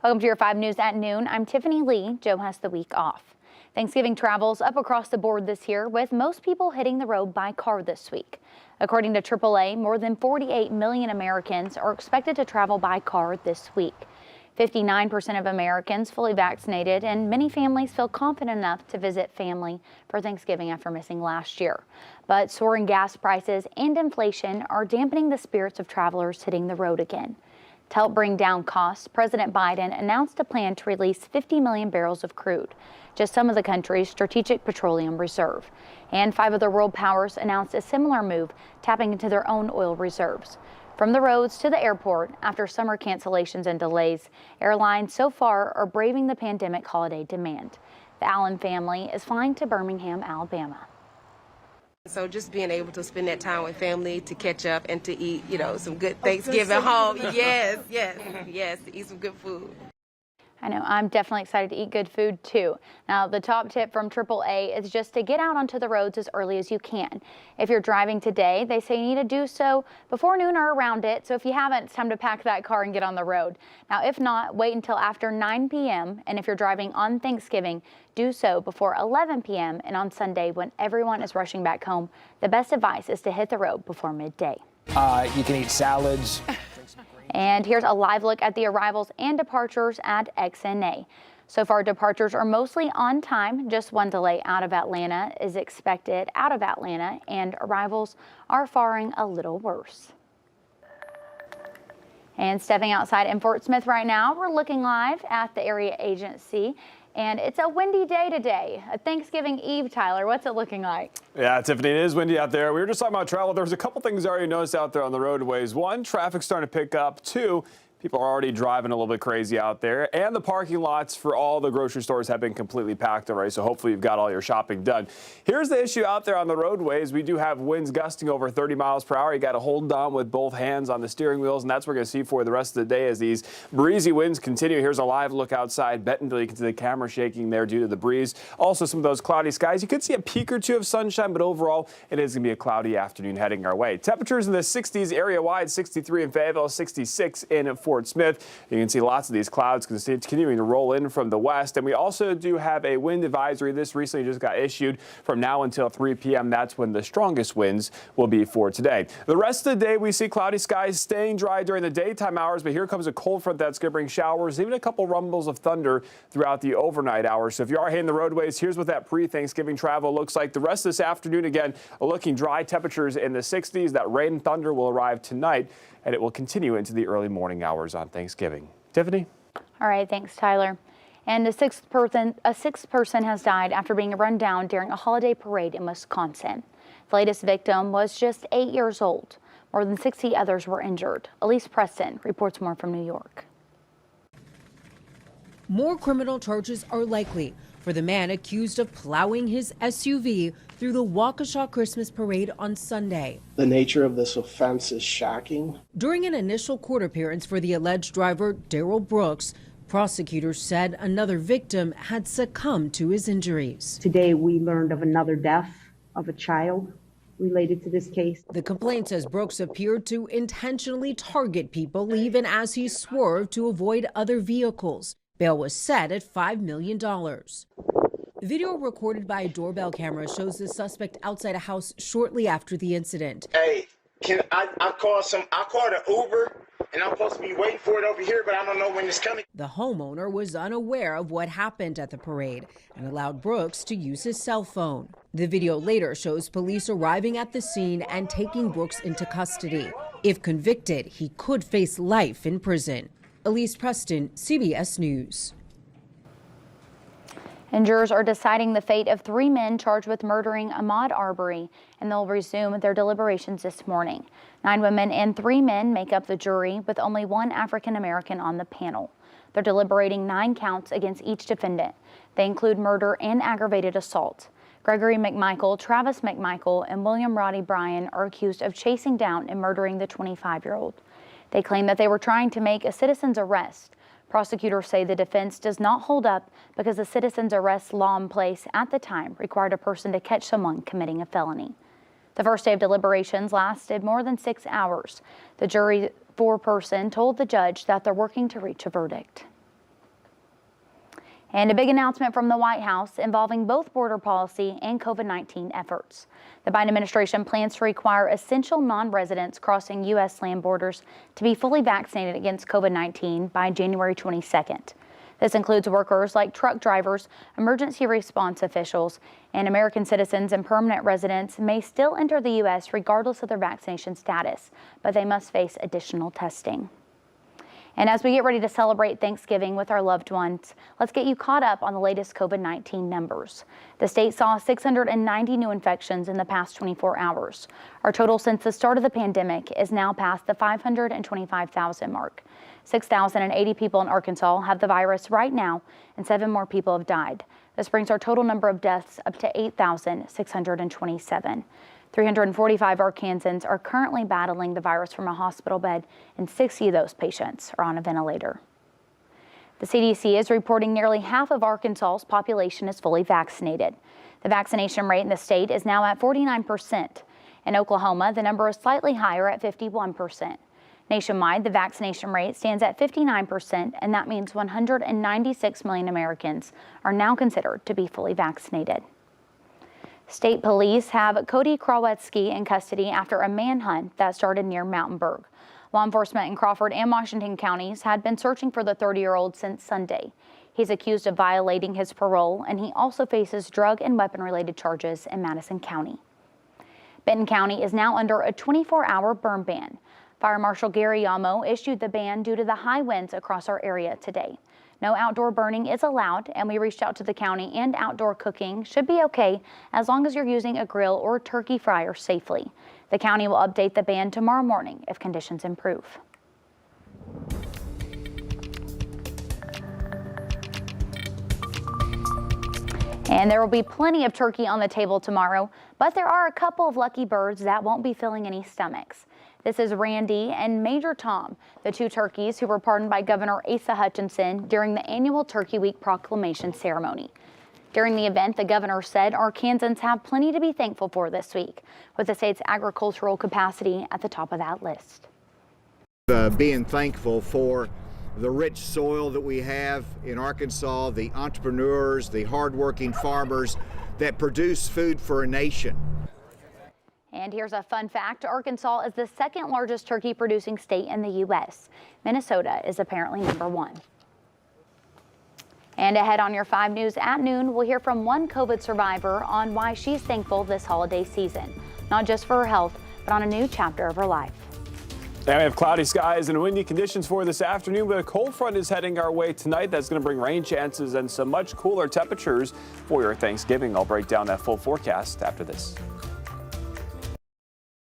Welcome to your 5 News at noon. I'm Tiffany Lee. Joe has the week off. Thanksgiving travels up across the board this year, with most people hitting the road by car this week. According to AAA, more than 48 million Americans are expected to travel by car this week. 59% of Americans fully vaccinated, and many families feel confident enough to visit family for Thanksgiving after missing last year. But soaring gas prices and inflation are dampening the spirits of travelers hitting the road again. To help bring down costs, President Biden announced a plan to release 50 million barrels of crude, just some of the country's strategic petroleum reserve. And 5 other world powers announced a similar move, tapping into their own oil reserves. From the roads to the airport, after summer cancellations and delays, airlines so far are braving the pandemic holiday demand. The Allen family is flying to Birmingham, Alabama. So just being able to spend that time with family, to catch up and to eat, some good Thanksgiving home. Yes, to eat some good food. I know, I'm definitely excited to eat good food too. Now, the top tip from AAA is just to get out onto the roads as early as you can. If you're driving today, they say you need to do so before noon or around it. So if you haven't, it's time to pack that car and get on the road. Now, if not, wait until after 9 p.m. And if you're driving on Thanksgiving, do so before 11 p.m. and on Sunday when everyone is rushing back home. The best advice is to hit the road before midday. You can eat salads. And here's a live look at the arrivals and departures at XNA. So far, departures are mostly on time. Just one delay out of Atlanta is expected out of Atlanta, and arrivals are faring a little worse. And stepping outside in Fort Smith right now, we're looking live at the area agency. And it's a windy day today, a Thanksgiving Eve. Tyler, what's it looking like? Yeah, Tiffany, it is windy out there. We were just talking about travel. There's a couple things I already noticed out there on the roadways. One, traffic's starting to pick up. Two, people are already driving a little bit crazy out there. And the parking lots for all the grocery stores have been completely packed already, so hopefully you've got all your shopping done. Here's the issue out there on the roadways. We do have winds gusting over 30 miles per hour. You got to hold on with both hands on the steering wheels, and that's what we're going to see for the rest of the day as these breezy winds continue. Here's a live look outside Bentonville. You can see the camera shaking there due to the breeze. Also, some of those cloudy skies. You could see a peak or two of sunshine, but overall, it is going to be a cloudy afternoon heading our way. Temperatures in the 60s area-wide, 63 in Fayetteville, 66 in Fort Smith. You can see lots of these clouds continuing to roll in from the west. And we also do have a wind advisory. This recently just got issued from now until 3 p.m. That's when the strongest winds will be for today. The rest of the day, we see cloudy skies staying dry during the daytime hours. But here comes a cold front that's going to bring showers, even a couple rumbles of thunder throughout the overnight hours. So if you are hitting the roadways, here's what that pre-Thanksgiving travel looks like. The rest of this afternoon, again, looking dry, temperatures in the 60s. That rain and thunder will arrive tonight, and it will continue into the early morning hours on Thanksgiving. Tiffany? All right, thanks, Tyler. And a sixth person has died after being run down during a holiday parade in Wisconsin. The latest victim was just 8 years old. More than 60 others were injured. Elise Preston reports more from New York. More criminal charges are likely for the man accused of plowing his SUV through the Waukesha Christmas parade on Sunday. The nature of this offense is shocking. During an initial court appearance for the alleged driver, Daryl Brooks, prosecutors said another victim had succumbed to his injuries. Today we learned of another death of a child related to this case. The complaint says Brooks appeared to intentionally target people even as he swerved to avoid other vehicles. Bail was set at $5 million. Video recorded by a doorbell camera shows the suspect outside a house shortly after the incident. Hey, I called an Uber and I'm supposed to be waiting for it over here, but I don't know when it's coming. The homeowner was unaware of what happened at the parade and allowed Brooks to use his cell phone. The video later shows police arriving at the scene and taking Brooks into custody. If convicted, he could face life in prison. Elise Preston, CBS News. And jurors are deciding the fate of 3 men charged with murdering Ahmaud Arbery, and they'll resume their deliberations this morning. 9 women and 3 men make up the jury, with only 1 African American on the panel. They're deliberating 9 counts against each defendant. They include murder and aggravated assault. Gregory McMichael, Travis McMichael, and William Roddy Bryan are accused of chasing down and murdering the 25-year-old. They claim that they were trying to make a citizen's arrest. Prosecutors say the defense does not hold up because the citizen's arrest law in place at the time required a person to catch someone committing a felony. The first day of deliberations lasted more than 6 hours. The jury foreperson told the judge that they're working to reach a verdict. And a big announcement from the White House involving both border policy and COVID-19 efforts. The Biden administration plans to require essential non-residents crossing U.S. land borders to be fully vaccinated against COVID-19 by January 22nd. This includes workers like truck drivers, emergency response officials, and American citizens and permanent residents may still enter the U.S. regardless of their vaccination status, but they must face additional testing. And as we get ready to celebrate Thanksgiving with our loved ones, let's get you caught up on the latest COVID-19 numbers. The state saw 690 new infections in the past 24 hours. Our total since the start of the pandemic is now past the 525,000 mark. 6,080 people in Arkansas have the virus right now, and 7 more people have died. This brings our total number of deaths up to 8,627. 345 Arkansans are currently battling the virus from a hospital bed, and 60 of those patients are on a ventilator. The CDC is reporting nearly half of Arkansas's population is fully vaccinated. The vaccination rate in the state is now at 49%. In Oklahoma, the number is slightly higher at 51%. Nationwide, the vaccination rate stands at 59%, and that means 196 million Americans are now considered to be fully vaccinated. State police have Cody Krawiecki in custody after a manhunt that started near Mountainburg. Law enforcement in Crawford and Washington counties had been searching for the 30-year-old since Sunday. He's accused of violating his parole, and he also faces drug and weapon-related charges in Madison County. Benton County is now under a 24-hour burn ban. Fire Marshal Gary Yamo issued the ban due to the high winds across our area today. No outdoor burning is allowed, and we reached out to the county, and outdoor cooking should be okay as long as you're using a grill or turkey fryer safely. The county will update the ban tomorrow morning if conditions improve. And there will be plenty of turkey on the table tomorrow, but there are a couple of lucky birds that won't be filling any stomachs. This is Randy and Major Tom, the 2 turkeys who were pardoned by Governor Asa Hutchinson during the annual Turkey Week proclamation ceremony. During the event, the governor said Arkansans have plenty to be thankful for this week, with the state's agricultural capacity at the top of that list. Being thankful for the rich soil that we have in Arkansas, the entrepreneurs, the hardworking farmers that produce food for a nation. And here's a fun fact. Arkansas is the 2nd largest turkey producing state in the U.S. Minnesota is apparently number 1. And ahead on your 5 News at noon, we'll hear from one COVID survivor on why she's thankful this holiday season, not just for her health, but on a new chapter of her life. And we have cloudy skies and windy conditions for this afternoon, but a cold front is heading our way tonight. That's going to bring rain chances and some much cooler temperatures for your Thanksgiving. I'll break down that full forecast after this.